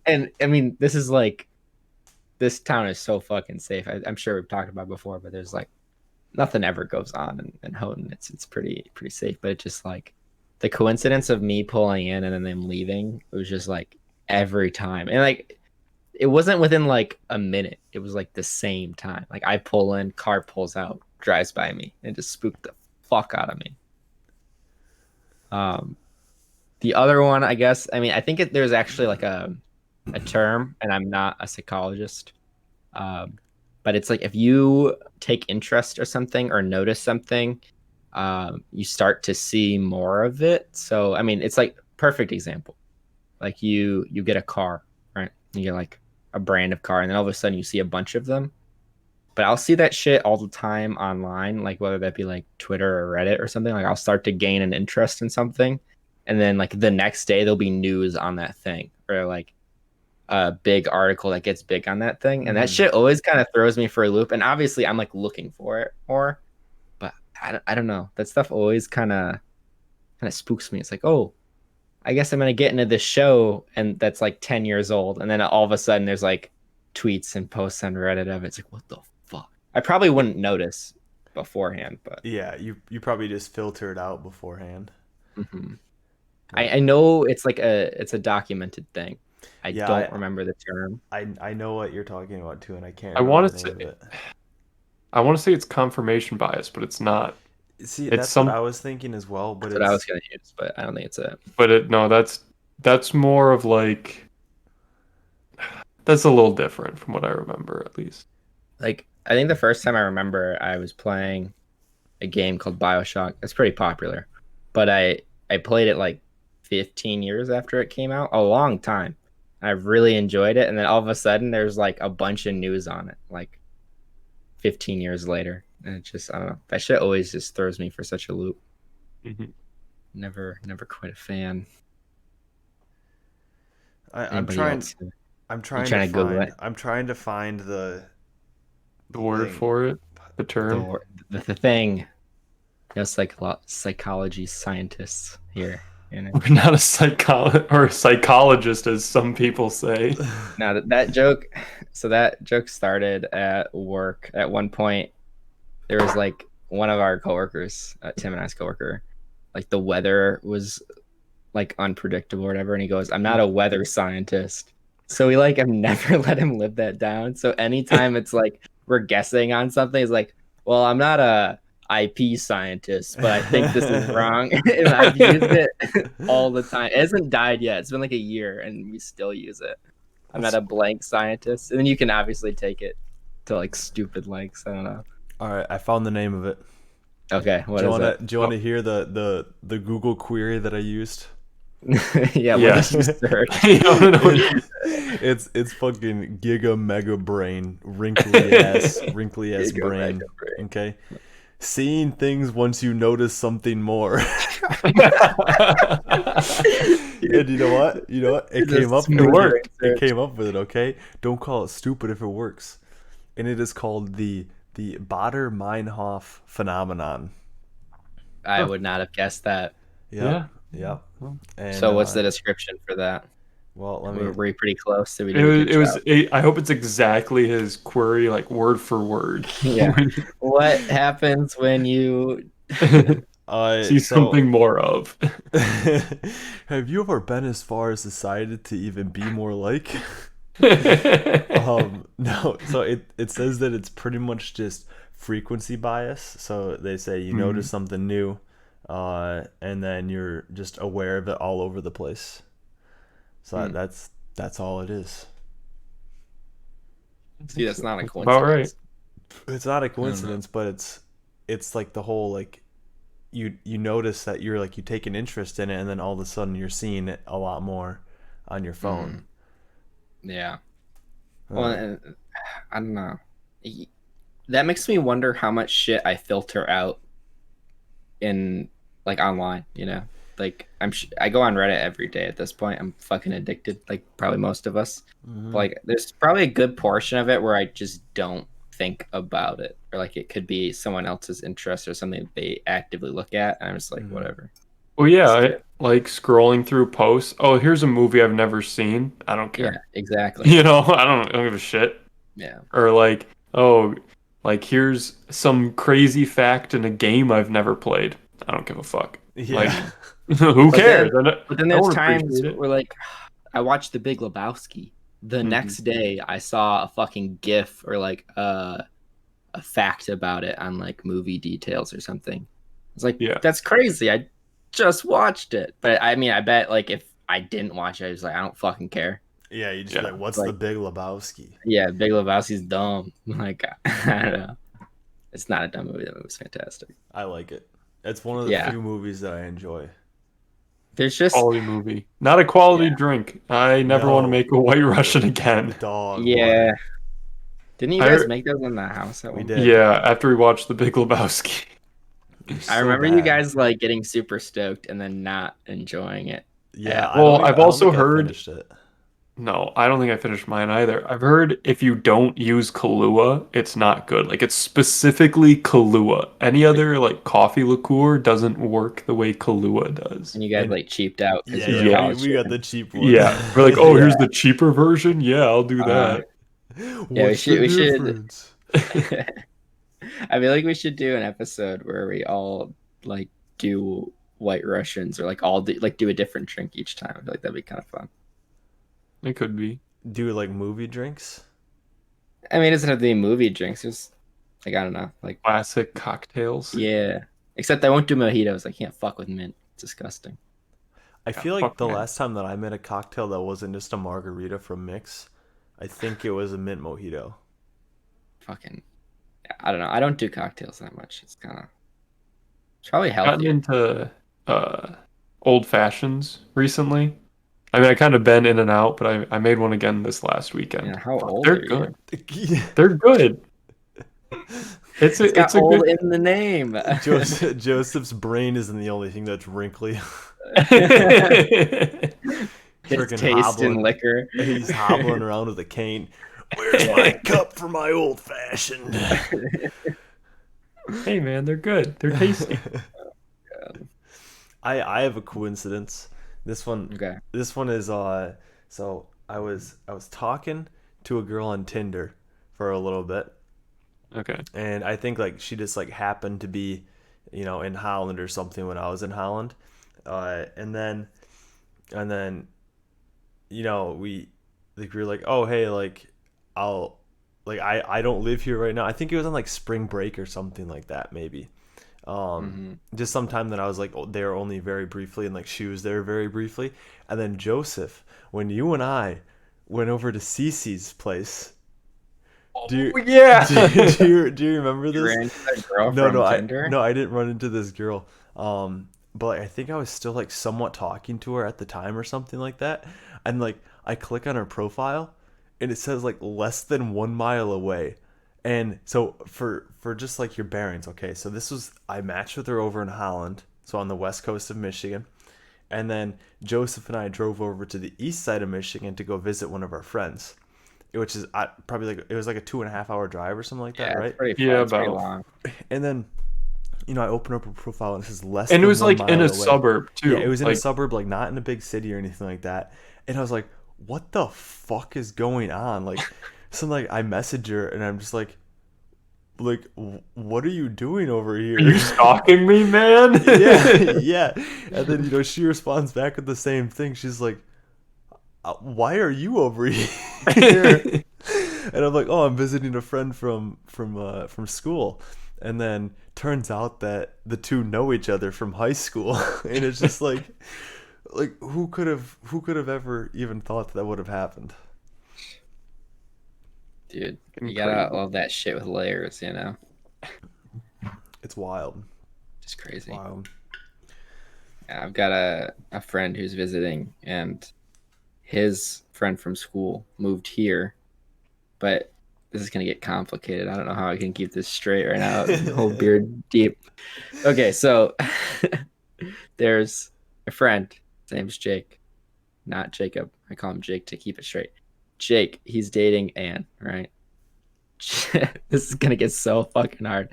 And I mean, this town is so fucking safe. I'm sure we've talked about it before, but there's like nothing ever goes on in Houghton. It's pretty safe, but it just like the coincidence of me pulling in and then them leaving, it was just like every time, and like. It wasn't within like a minute. It was like the same time. Like I pull in, car pulls out, drives by me, and just spooked the fuck out of me. The other one, I guess. I mean, I think there's actually like a term, and I'm not a psychologist, but it's like if you take interest or something or notice something, you start to see more of it. So I mean, it's like perfect example. Like you get a car, right? You get like a brand of car, and then all of a sudden you see a bunch of them. But I'll see that shit all the time online, like whether that be like Twitter or Reddit or something. Like I'll start to gain an interest in something, and then like the next day there'll be news on that thing, for like a big article that gets big on that thing, and that Mhm. shit always kind of throws me for a loop. And obviously, I'm like looking for it more, but I don't know. That stuff always kind of spooks me. It's like, oh, I guess I'm gonna get into this show, and that's like 10 years old, and then all of a sudden there's like tweets and posts on Reddit of it. It's like, what the fuck? I probably wouldn't notice beforehand, but Yeah, you probably just filter it out beforehand. mhm. I know it's a documented thing. I Yeah, don't remember the term. I know what you're talking about too, and I can't I remember want the to name of say it. it's confirmation bias, but it's not. See, It's that's what I some, was thinking as well, but That's what I was it's gonna use, but I don't think it's it. but it no, that's more of like that's a little different from what I remember at least. Like I think the first time I remember I was playing a game called BioShock. It's pretty popular, but I played it like 15 years after it came out, a long time. I really enjoyed it, and then all of a sudden there's like a bunch of news on it, like 15 years later, and it just I don't know. That shit always just throws me for such a loop. Mhm. Never quite a fan. I'm Anybody trying else? I'm You trying to trying to Google find it? I'm trying to find The word thing. for it, the term. The thing. No psychology scientists here. You know? We're not a psychologist, as some people say. Now that joke, so that joke started at work. At one point, there was like one of our coworkers, Tim and I's coworker, like the weather was like unpredictable or whatever, and he goes, "I'm not a weather scientist." So we like have never let him live that down. So anytime it's like we're guessing on something, it's like, "Well, I'm not a IP scientist, but I think this is wrong," and I've used it all the time. It hasn't died yet. It's been like a year, and we still use it. I'm not a blank scientist, and then you can obviously take it to like stupid lengths. I don't know. All right, I found the name of it. Okay, what is it? Do you wanna hear the Google query that I used? Yeah, what Yes. did you search? You don't know. It's fucking giga mega brain, wrinkly ass Giga brain. mega brain. Okay, seeing things once you notice something more. And you know what? It Just came up. smooth With worked. it came up with it. Okay, don't call it stupid if it works. And it is called the Bader-Meinhof phenomenon. I would not have guessed that. Yep. Yep. And So what's the description for that? well, let Were me. we pretty close? Did we It do a was. good It was. job? I hope it's exactly his query, like word for word. Yeah. What happens when you See So something more of. have you ever been as far as decided to even be more like? No. So it says that it's pretty much just frequency bias. So they say you notice something new, and then you're just aware of it all over the place. So that's all it is. see? That's not a About coincidence. It's not a coincidence, but it's like the whole like you notice that you're like you take an interest in it, and then all of a sudden you're seeing it a lot more on your phone. Yeah. Well, and I don't know. That makes me wonder how much shit I filter out in like online. You know, like I go on Reddit every day at this point. I'm fucking addicted, like probably most of us. But, like, there's probably a good portion of it where I just don't think about it, or like it could be someone else's interest or something they actively look at, and I'm just like, whatever. Well, yeah, I like scrolling through posts. Oh, here's a movie I've never seen. I don't Yeah, care. exactly. You know, I don't give a shit. Yeah. Or like, oh, like here's some crazy fact in a game I've never played. I don't give a fuck. Yeah. Like, who cares? But then I there's don't times appreciate it. where like I watched The Big Lebowski. The next day I saw a fucking GIF or like a fact about it on like movie details or something. It's like, Yeah. that's crazy. I just watched it. But I mean, I bet like if I didn't watch it, I was like, I don't fucking care. Yeah, you just Yeah. be like, what's Like- the Big Lebowski? Yeah, Big Lebowski's dumb. Like, I don't know. It's not a dumb movie. That movie's fantastic. I like it. It's one of the Yeah. few movies that I enjoy. There's just Quality movie, not a quality Yeah. drink. I never want to No. make a White Russian again. Dog. yeah. water. Didn't you guys make those in the house at We one did. point? Yeah, after we watched The Big Lebowski. I So remember you bad. guys like getting super stoked and then not enjoying it. Yeah. Well, I I've don't also think I heard- finished it. No, I don't think I finished mine either. I've heard if you don't use Kahlua, it's not good. Like it's specifically Kahlua. Any other like coffee liqueur doesn't work the way Kahlua does. And you guys And like cheaped out because you were yeah, Yeah. we college got the students. cheap one. Yeah. We're like, oh, Yeah. here's the cheaper version. Yeah, I'll do Uh, that. Yeah, What's the we should. difference? I feel like we should do an episode where we all like do White Russians or like all do a different drink each time. I feel like that'd be kind of fun. It could be. Do like movie drinks? I mean, it doesn't have to be movie drinks. Just like I don't know, like Classic cocktails. yeah. Except I won't do mojitos. I can't fuck with mint. It's disgusting. I Yeah, feel like fuck the man. last time that I made a cocktail that wasn't just a margarita from Mix, I think it was a mint mojito. Fucking, I don't know. I don't do cocktails that much. It's probably Gotten healthier. into old fashions recently. I mean, I kind of been in and out, but I made one again this last weekend. Yeah, how Fuck, old they're are you? good. They're good. It's It's got a old good. in the name. Joseph's brain isn't the only thing that's wrinkly. His Freaking taste in hobbling. liquor. He's hobbling around with a cane. Where's my cup for my old fashioned? Hey man, they're good. They're tasty. I have a coincidence. This one Okay. is so I was talking to a girl on Tinder for a little bit, Okay. and I think like she just like happened to be, in Holland or something when I was in Holland, and then we were like, oh hey, like I'll like I don't live here right now. I think it was on like spring break or something like that maybe. Just sometime that I was like there only very briefly, and like she was there very briefly, and then Joseph, when you and I went over to Cece's place, do you, yeah. do you remember You this? ran into that girl No, from no, Tinder? I didn't run into this girl. But like, I think I was still like somewhat talking to her at the time or something like that, and like I click on her profile, and it says like less than 1 mile away. And so for just like your bearings, okay, so I matched with her over in Holland, so on the west coast of Michigan, and then Joseph and I drove over to the east side of Michigan to go visit one of our friends, which is probably like it was like a 2.5 hour drive or something like that, Yeah, right? it's pretty fun. Yeah, It's pretty about. long. And then I open up her profile and it says less And it than was one like in mile a away. suburb too. Yeah, it was in a Like, suburb, like not in a big city or anything like that. And I was like, what the fuck is going on? Like, so like I message her and I'm just like, what are you doing over here? Are you stalking me, man? Yeah. And then she responds back with the same thing. She's like, why are you over here? And I'm like, oh, I'm visiting a friend from school. And then turns out that the two know each other from high school. And it's just like who could have ever even thought that would have happened? Dude, you Crazy. gotta love that shit with layers, you know? It's wild. Just crazy. Wild. Yeah, I've got a friend who's visiting, and his friend from school moved here, but this is gonna get complicated. I don't know how I can keep this straight right now. The whole beard deep. Okay, so there's a friend. His name's Jake, not Jacob. I call him Jake to keep it straight. Jake, he's dating Anne, right? This is gonna get so fucking hard.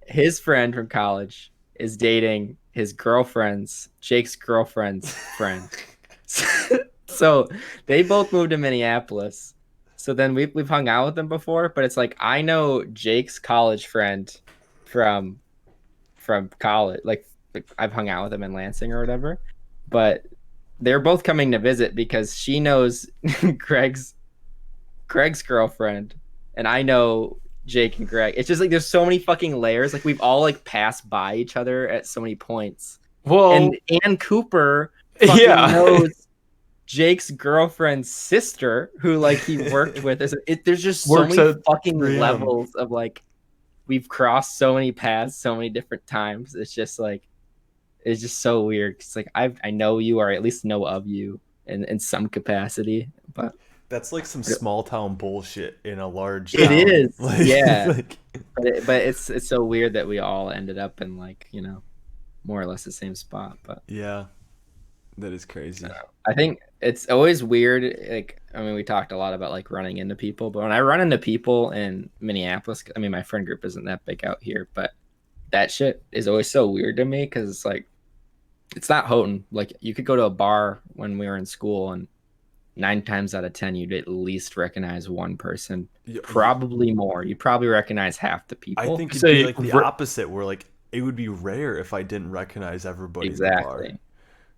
His friend from college is dating his Jake's girlfriend's friend. So they both moved to Minneapolis. So then we've hung out with them before, but it's like I know Jake's college friend from college. Like I've hung out with him in Lansing or whatever. But they're both coming to visit because she knows Greg's girlfriend, and I know Jake and Greg. It's just like there's so many fucking layers. Like we've all like passed by each other at so many points. Well, And Ann Cooper fucking yeah. knows Jake's girlfriend's sister, who like he worked with. There's just so Works many at fucking 3M. levels of like we've crossed so many paths so many different times. It's just like it's just so weird. It's like I know you, or at least know of you in some capacity, but That's like some small town bullshit in a large It town. is, Like, yeah. like, but it's so weird that we all ended up in like more or less the same spot. But yeah. That is crazy. I think it's always weird. Like, I mean, we talked a lot about like running into people, but when I run into people in Minneapolis, I mean, my friend group isn't that big out here, but that shit is always so weird to me because it's like, it's not Houghton. Like, you could go to a bar when we were in school, and 9 times out of 10, you'd at least recognize one person, probably more. You probably recognize half the people. I think it'd be like the opposite, where like it would be rare if I didn't recognize everybody exactly. in the bar.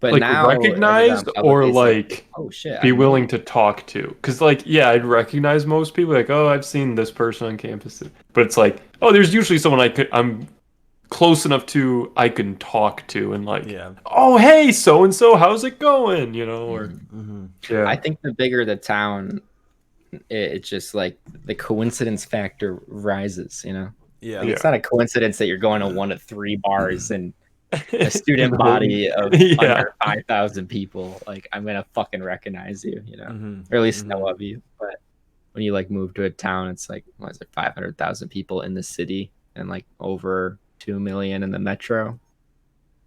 But like now, recognized or like oh shit, be willing to talk to. Because like, yeah, I'd recognize most people. Like, oh, I've seen this person on campus. But it's like, oh, there's usually someone I'm close enough to I can talk to and like, oh, hey, so and so, how's it going? You know, or yeah. I think the bigger the town, it's just like the coincidence factor rises. You know, like, it's not a coincidence that you're going to one of 3 bars and a student body of under 5,000 people. Like, I'm gonna fucking recognize you, you know, or at least know of you. But when you like move to a town, it's like, what is it, 500,000 people in the city and like over 2 million in the metro,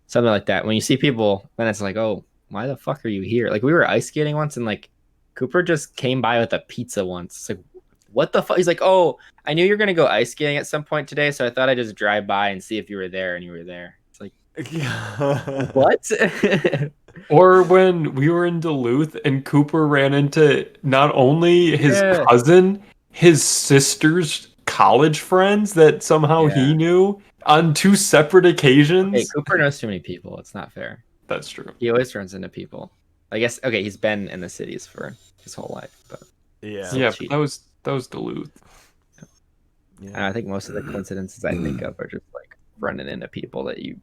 something like that. When you see people, then it's like, oh, why the fuck are you here? Like, we were ice skating once, and like Cooper just came by with a pizza once. It's like, what the fuck? He's like, oh, I knew you were gonna go ice skating at some point today, so I thought I'd just drive by and see if you were there, and you were there. It's like, what? Or when we were in Duluth and Cooper ran into not only his cousin, his sister's college friends that somehow he knew on 2 separate occasions. Hey, Cooper knows too many people. It's not fair. That's true. He always runs into people. I guess, okay, he's been in the cities for his whole life, but but that was Duluth. And I think most of the coincidences I think of are just like running into people that you.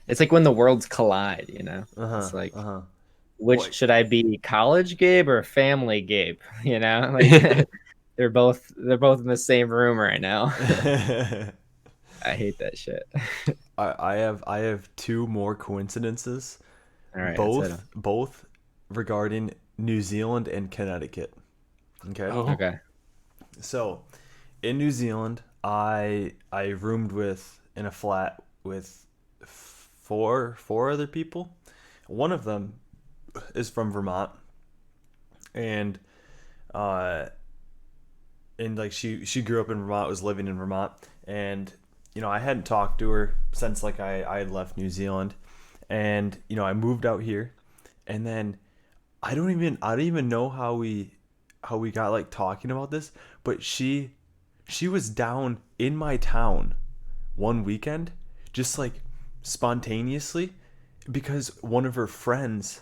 It's like when the worlds collide, you know. It's like, which should I be, college Gabe or family Gabe? You know, like they're both in the same room right now. I hate that shit. I have 2 more coincidences. All right, both regarding New Zealand and Connecticut. Okay. Okay. So, in New Zealand, I roomed in a flat with 4 other people. One of them is from Vermont, and like she grew up in Vermont, was living in Vermont, and you know, I hadn't talked to her since like I had left New Zealand, and you know, I moved out here, and then I don't even know how we got like talking about this, but she was down in my town one weekend, just like spontaneously, because one of her friends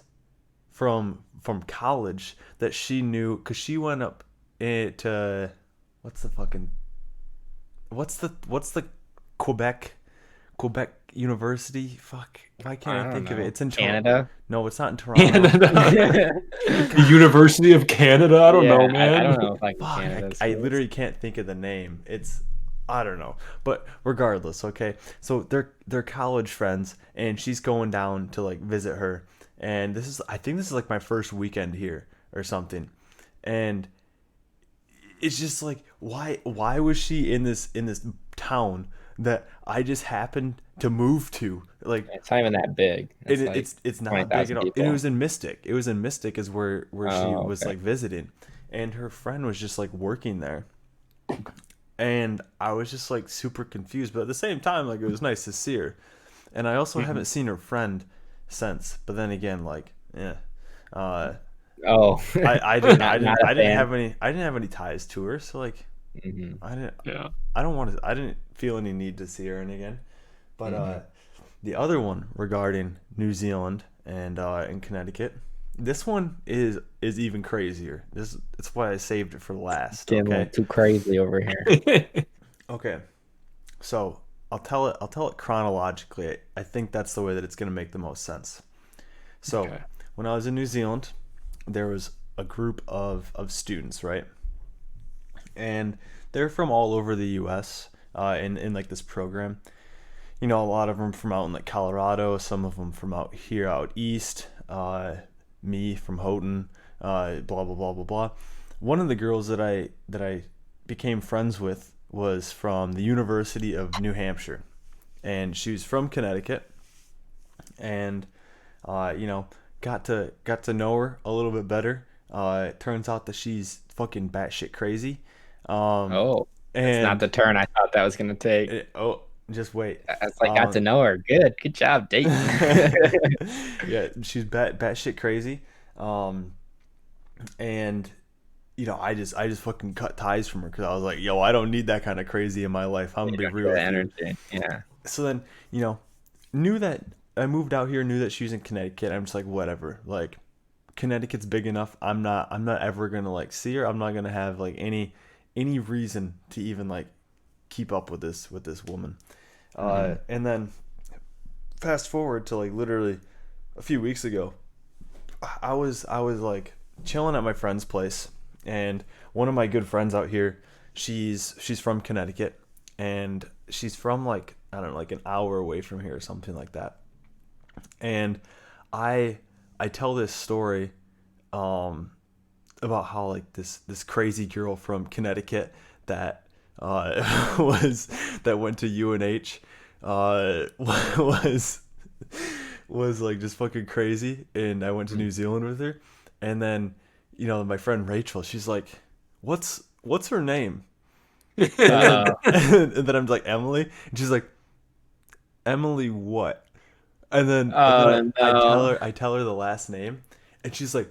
from college that she knew, because she went up to what's the Quebec University, fuck, why can't I think of it? It's in Canada. No, it's not in Toronto. The University of Canada. I don't know, man. I don't know if I can Canada. I literally can't think of the name. I don't know, but regardless, okay. So they're college friends, and she's going down to like visit her, and I think this is like my first weekend here or something, and it's just like, why was she in this town that I just happened to move to? Like, it's not even that big. It's not big at all. And it was in Mystic. Is where she was like visiting, and her friend was just like working there. And I was just like super confused, but at the same time, like, it was nice to see her. And I also haven't seen her friend since. But then again, like, I didn't have any ties to her, so like, I didn't feel any need to see her again. But the other one regarding New Zealand and in Connecticut, this one is even crazier. That's why I saved it for last. Getting a little too crazy over here. Okay, so I'll tell it chronologically. I think that's the way that it's going to make the most sense. So when I was in New Zealand, there was a group of students, right? And they're from all over the U.S. In like this program. You know, a lot of them from out in like Colorado, some of them from out east. Me from Houghton, blah blah blah blah blah. One of the girls that I became friends with was from the University of New Hampshire, and she was from Connecticut, and you know, got to know her a little bit better. It turns out that she's fucking batshit crazy. Um, Oh, that's not and the turn I thought that was gonna take. oh, just wait. As I got to know her. Good job, Dayton. Yeah, she's batshit crazy. Um, and I just fucking cut ties from her because I was like, yo, I don't need that kind of crazy in my life. I'm gonna be real with you. Energy. Yeah. So then, knew that I moved out here, knew that she was in Connecticut. I'm just like, whatever. Like, Connecticut's big enough. I'm not ever gonna like see her. I'm not gonna have like any reason to even like keep up with this woman. And then fast forward to like literally a few weeks ago, I was like chilling at my friend's place, and one of my good friends out here, she's from Connecticut, and she's from like, I don't know, like an hour away from here or something like that. And I tell this story about how like this crazy girl from Connecticut that was that went to UNH was like just fucking crazy, and I went to New Zealand with her. And then my friend Rachel, she's like, what's her name? And then I'm like, Emily, and she's like, Emily what? And then, No. I tell her the last name, and she's like,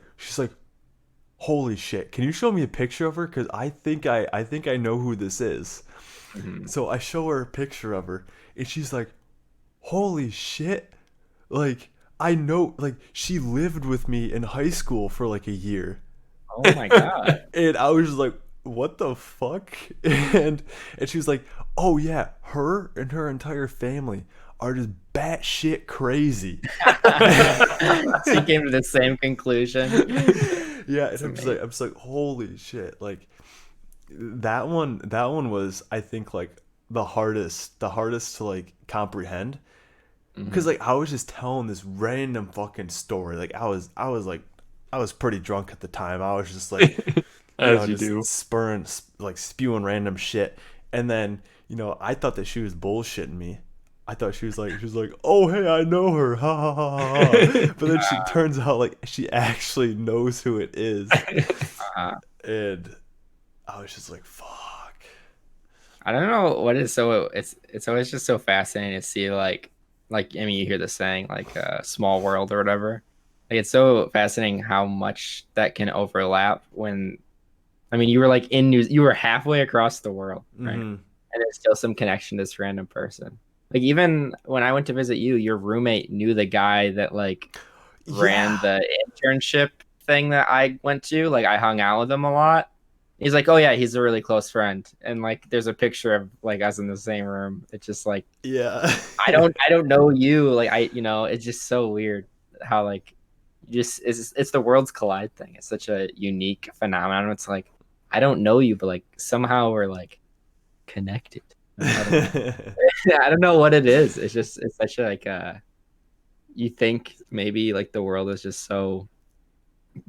holy shit, can you show me a picture of her, because I think I know who this is. So I show her a picture of her, and she's like, holy shit, like, I know, like, she lived with me in high school for like a year. Oh my god. And I was just like, what the fuck? And she was like, oh yeah, her and her entire family are just batshit crazy. She came to the same conclusion. Yeah, and I'm just like, holy shit. Like, that one was, I think, like the hardest to like comprehend. Because like I was just telling this random fucking story. Like I was pretty drunk at the time. I was just like, As you just do. spewing random shit. And then, I thought that she was bullshitting me. I thought she was like, oh hey, I know her, ha ha ha ha. But then she turns out like she actually knows who it is. And I was just like, fuck. I don't know what is so it's always just so fascinating to see like I mean, you hear the saying like small world or whatever. Like it's so fascinating how much that can overlap when I mean you were like you were halfway across the world, right? And there's still some connection to this random person. Like even when I went to visit you, your roommate knew the guy that like ran the internship thing that I went to. Like I hung out with him a lot. He's like, oh yeah, he's a really close friend, and like there's a picture of like us in the same room. It's just like, yeah, I don't know you. Like it's just so weird how like it's the worlds collide thing. It's such a unique phenomenon. It's like I don't know you, but like somehow we're like connected. I don't know what it is. It's such a like you think maybe like the world is just so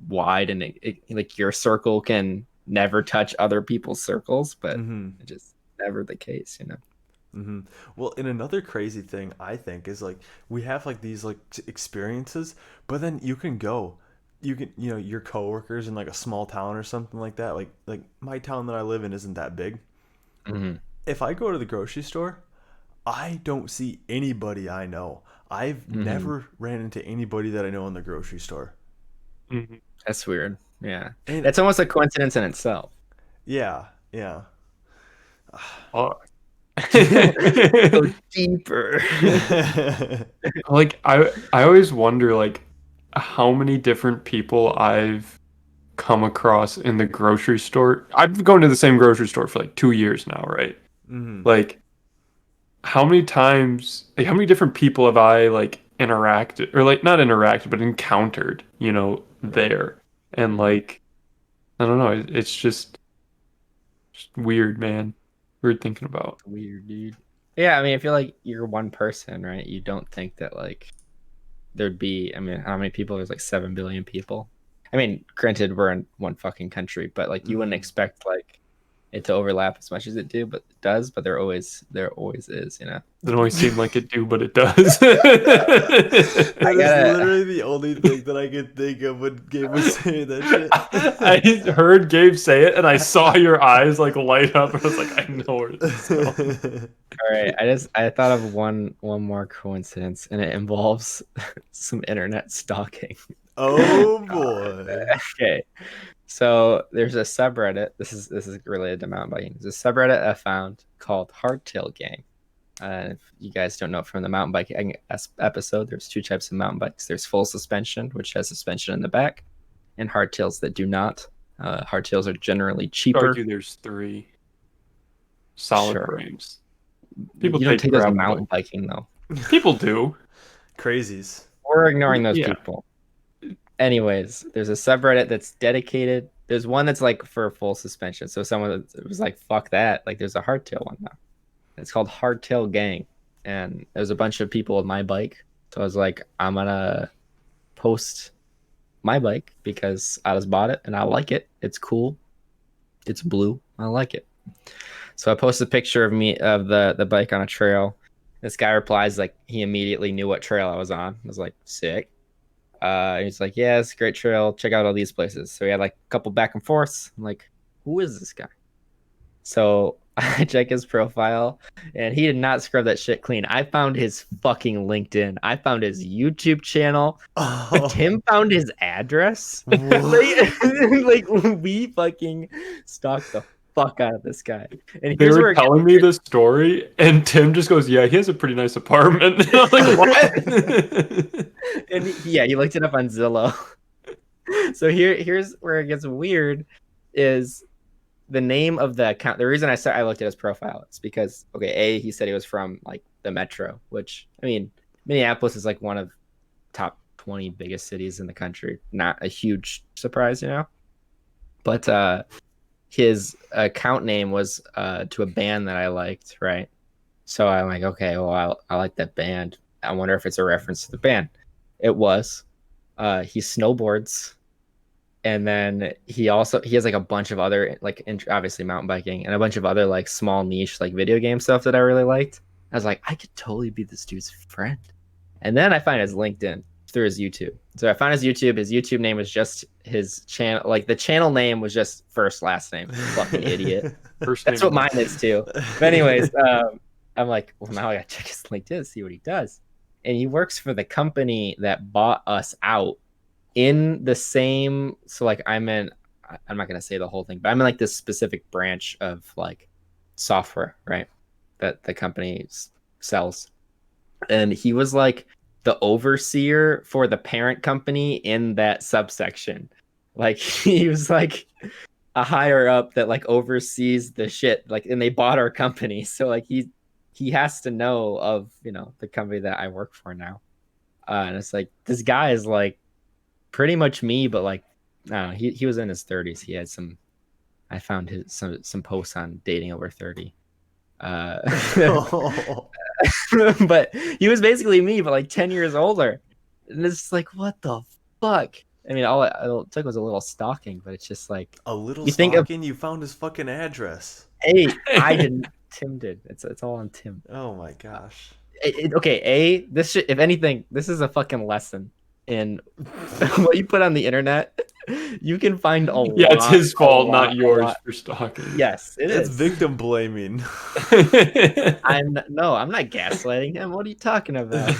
wide and like your circle can never touch other people's circles, but it's just never the case, Well, and another crazy thing I think is like we have like these like experiences, but then you can your coworkers in like a small town or something like that. Like my town that I live in isn't that big. If I go to the grocery store, I don't see anybody I know. I've never ran into anybody that I know in the grocery store. That's weird. Yeah. And That's almost a coincidence in itself. yeah. Oh. Go deeper. Like I always wonder like how many different people I've come across in the grocery store. I've been going to the same grocery store for like 2 years now, right? Like how many times, like how many different people have I like interacted or like not interacted but encountered, there. And like I don't know, it's just weird, man. Weird thinking about. Weird, dude. Yeah, I mean, I feel like you're one person, right? You don't think that like there'd be, I mean, how many people? There's like 7 billion people. I mean, granted, we're in one fucking country, but like you wouldn't expect like it to overlap as much as it does, but there always is, you know. Doesn't always seem like it do, but it does. That I is gotta- literally the only thing that I could think of when Gabe was saying that shit. I heard Gabe say it, and I saw your eyes like light up. And I was like, I know where this is going. All right, I thought of one more coincidence, and it involves some internet stalking. Oh boy. Okay, so there's a subreddit. This is related to mountain biking. There's a subreddit I found called Hardtail Gang. If you guys don't know from the mountain biking episode, there's two types of mountain bikes. There's full suspension, which has suspension in the back, and hardtails that do not. Hardtails are generally cheaper. Argue there's 3 solid Sure. frames. People You don't take those forever, mountain biking though. People do. Crazies. We're ignoring those Yeah. people. Anyways, there's a subreddit that's dedicated. There's one that's like for full suspension. So someone was like, "Fuck that!" Like, there's a hardtail one now. It's called Hardtail Gang, and there's a bunch of people with my bike. So I was like, I'm gonna post my bike because I just bought it and I like it. It's cool. It's blue. I like it. So I posted a picture of me of the bike on a trail. This guy replies like he immediately knew what trail I was on. I was like, sick. He's like, yeah, it's a great trail. Check out all these places. So we had like a couple back and forths. I'm like, who is this guy? So I check his profile, and he did not scrub that shit clean. I found his fucking LinkedIn. I found his YouTube channel. Oh. Tim found his address. What? like we fucking stalked the fuck out of this guy. And They here's where were it gets telling me the story, and Tim just goes, "Yeah, he has a pretty nice apartment." And I'm like, "What?" And he looked it up on Zillow. So here's where it gets weird is the name of the account. The reason I looked at his profile is because, okay, he said he was from like the metro, which, I mean, Minneapolis is like one of top 20 biggest cities in the country. Not a huge surprise, you know. But his account name was to a band that I liked, right? So I'm like, okay, well, I like that band. I wonder if it's a reference to the band. It was. He snowboards, and then he has like a bunch of other like obviously mountain biking and a bunch of other like small niche like video game stuff that I really liked. I was like, I could totally be this dude's friend. And then I find his LinkedIn through his YouTube. So I found his YouTube. His YouTube name was just his channel. Like the channel name was just first last name. Fucking idiot. First That's name what mine is too. But anyways, I'm like, well, now I gotta check his LinkedIn to see what he does. And he works for the company that bought us out in the same. So like I'm not gonna say the whole thing, but I'm in like this specific branch of like software, right? That the company sells. And he was like the overseer for the parent company in that subsection. Like he was like a higher up that like oversees the shit. Like, and they bought our company, so like he has to know of, you know, the company that I work for now. And it's like this guy is like pretty much me, but like I don't know, he was in his 30s. He had some. I found some posts on dating over 30. Oh. But he was basically me, but like 10 years older. And it's like, what the fuck? I mean, all it took was a little stalking, but it's just like A little You think of- stalking, you found his fucking address. hey, I didn't. Tim did. It's all on Tim. Oh my gosh. Okay, this shit, if anything, this is a fucking lesson in what you put on the internet. You can find a Yeah, it's his fault, not a yours lot. for stalking. Yes, it It's is. victim blaming. I'm not gaslighting him. What are you talking about?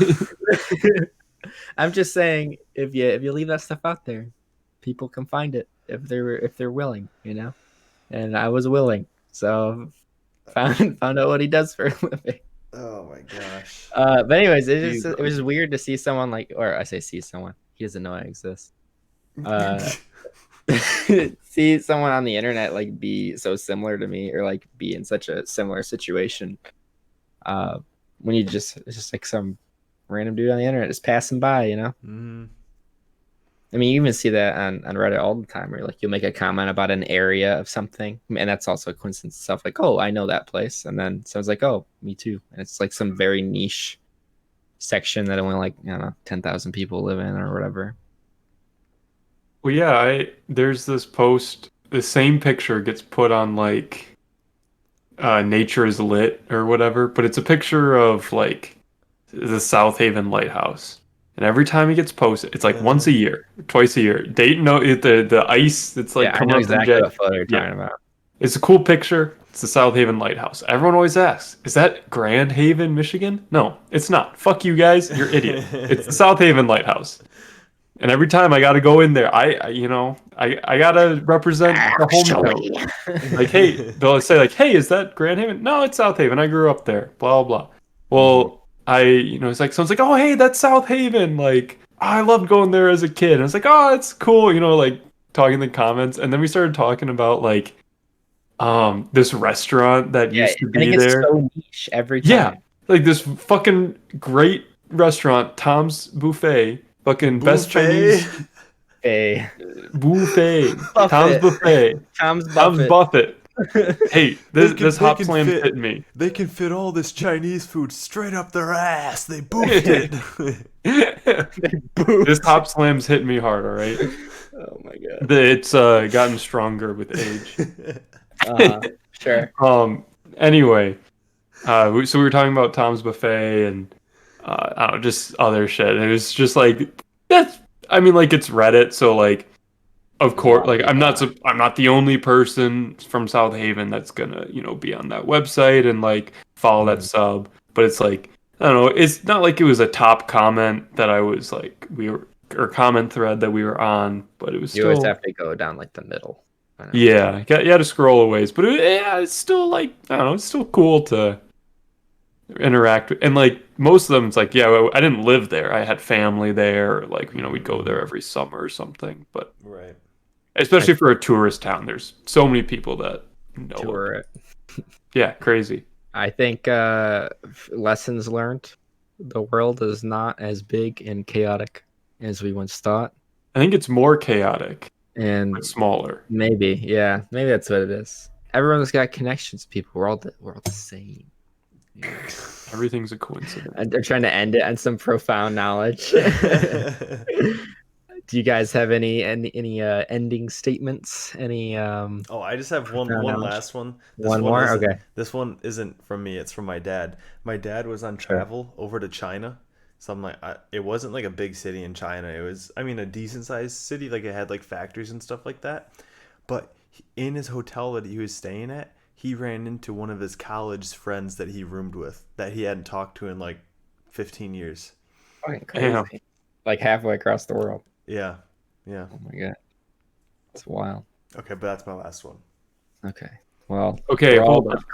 I'm just saying if you leave that stuff out there, people can find it if they're willing, you know. And I was willing, so found out what he does for a living. Oh my gosh. But anyways, it Jeez, was just weird to see someone like, or I say see someone. He doesn't know I exist. See someone on the internet like be so similar to me, or like be in such a similar situation. When it's just like some random dude on the internet just passing by, you know. Mhm. I mean, you even see that on Reddit all the time, where like you'll make a comment about an area of something, and that's also a coincidence itself. Like, oh, I know that place, and then someone's like, oh, me too, and it's like some very niche section that only like, I don't know, 10,000 people live in or whatever. Well, yeah, there's this post. The same picture gets put on like Nature is Lit or whatever, but it's a picture of like the South Haven Lighthouse. And every time it gets posted, it's like once a year, twice a year. Dayton, no, the ice, it's like Yeah, I coming know up in exactly jet. what photo you're Yeah. talking about. It's a cool picture. It's the South Haven Lighthouse. Everyone always asks, is that Grand Haven, Michigan? No, it's not. Fuck you guys. You're idiot. It's the South Haven Lighthouse. And every time I got to go in there, I got to represent the hometown. Like, hey, they'll say like, hey, is that Grand Haven? No, it's South Haven. I grew up there. Blah, blah. Well, it's like, someone's like, oh, hey, that's South Haven. Like, I loved going there as a kid. And I was like, oh, it's cool. Like talking in the comments. And then we started talking about like, this restaurant that used to be there. It's so niche every time. Yeah, like this fucking great restaurant, Tom's Buffet, fucking best Chinese Hey. buffet, Buffet. Tom's Buffet, Tom's Buffet. Hey, this hop slam fit- fit me. They can fit all this Chinese food straight up their ass. They boofed it. This hop slam's hit me hard. All right, Oh my god. it's gotten stronger with age. Sure. Anyway, so we were talking about Tom's Buffet and I don't know, just other shit. It was just like that's. I mean, like it's Reddit, so like, of course, like I'm not the only person from South Haven that's gonna be on that website and like follow that sub. But it's like I don't know. It's not like it was a top comment that I was like or comment thread that we were on, but it was You still. always have to go down like the middle. Yeah, you had to scroll a ways, but it's still like I don't know, it's still cool to interact with, and like most of them, it's like I didn't live there, I had family there, or like we'd go there every summer or something, but Right. especially for a tourist town, there's so many people that know Tour it. Yeah, crazy. I think lessons learned. The world is not as big and chaotic as we once thought. I think it's more chaotic And but smaller. maybe that's what it is. Everyone's got connections. People, we're all the same. Yeah. Everything's a coincidence. And they're trying to end it on some profound knowledge. Do you guys have any ending statements? Any Oh, I just have one last one. One more? Okay. This one isn't from me. It's from my dad. My dad was on travel over to China. So I'm like, it wasn't like a big city in China. It was, I mean, a decent sized city. Like it had like factories and stuff like that. But in his hotel that he was staying at, he ran into one of his college friends that he roomed with that he hadn't talked to in like 15 years. Fucking crazy. Yeah. Like halfway across the world. Yeah. Yeah. Oh my god. It's wild. Okay, but that's my last one. Okay. Well, Okay, we're all hold on. the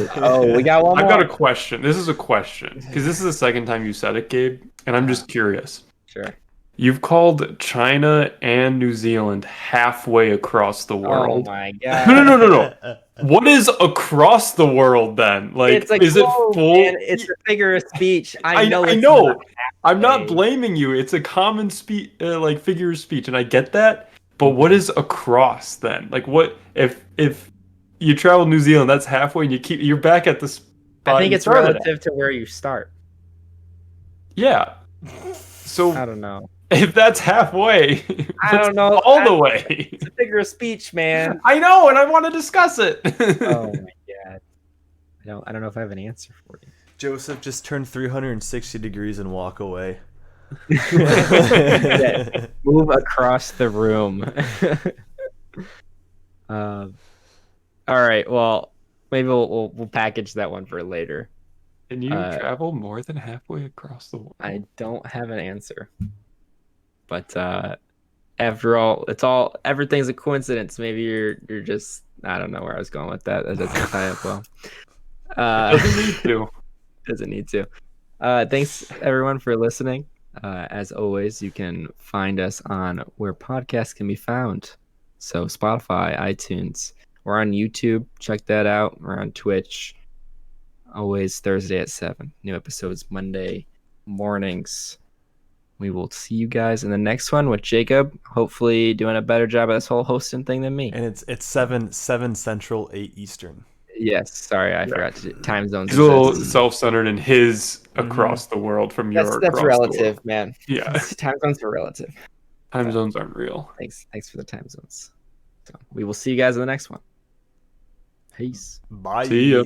coincidences. We got one more. I've got a question. This is a question because this is the second time you said it, Gabe, and I'm just curious. Sure. You've called China and New Zealand halfway across the Oh world. my god. No. What is across the world then? Like, It's a is it quote, full? man. It's a figure of speech. I know. I it's know. not I'm not halfway. blaming you. It's a common like figure of speech, and I get that. But what is across then? Like, what if you travel New Zealand? That's halfway, and you're back at the spot. I think you it's started at. relative to where you start. Yeah. So I don't know. if that's halfway, I don't know. all the way. It's a figure of speech, man. I know, and I want to discuss it. Oh my god. I don't know if I have an answer for you. Joseph, just turn 360 degrees and walk away. Yeah, move across the room. All right. Well, maybe we'll package that one for later. Can you travel more than halfway across the world? I don't have an answer, but after all, everything's a coincidence. Maybe you're just, I don't know where I was going with that. That doesn't tie up well. Doesn't need to. Doesn't need to. Thanks everyone for listening. As always, you can find us on where podcasts can be found. So Spotify, iTunes. We're on YouTube. Check that out. We're on Twitch. Always Thursday at 7. New episodes Monday mornings. We will see you guys in the next one with Jacob. Hopefully doing a better job of this whole hosting thing than me. And it's 7 Central, 8 Eastern. Yes, sorry, I forgot to do time zones. He's a little self-centered in his across the world from your across That's the relative, world. man. Yeah. Time zones are relative. Time zones aren't real. Thanks for the time zones. So we will see you guys in the next one. Peace. Bye. See ya.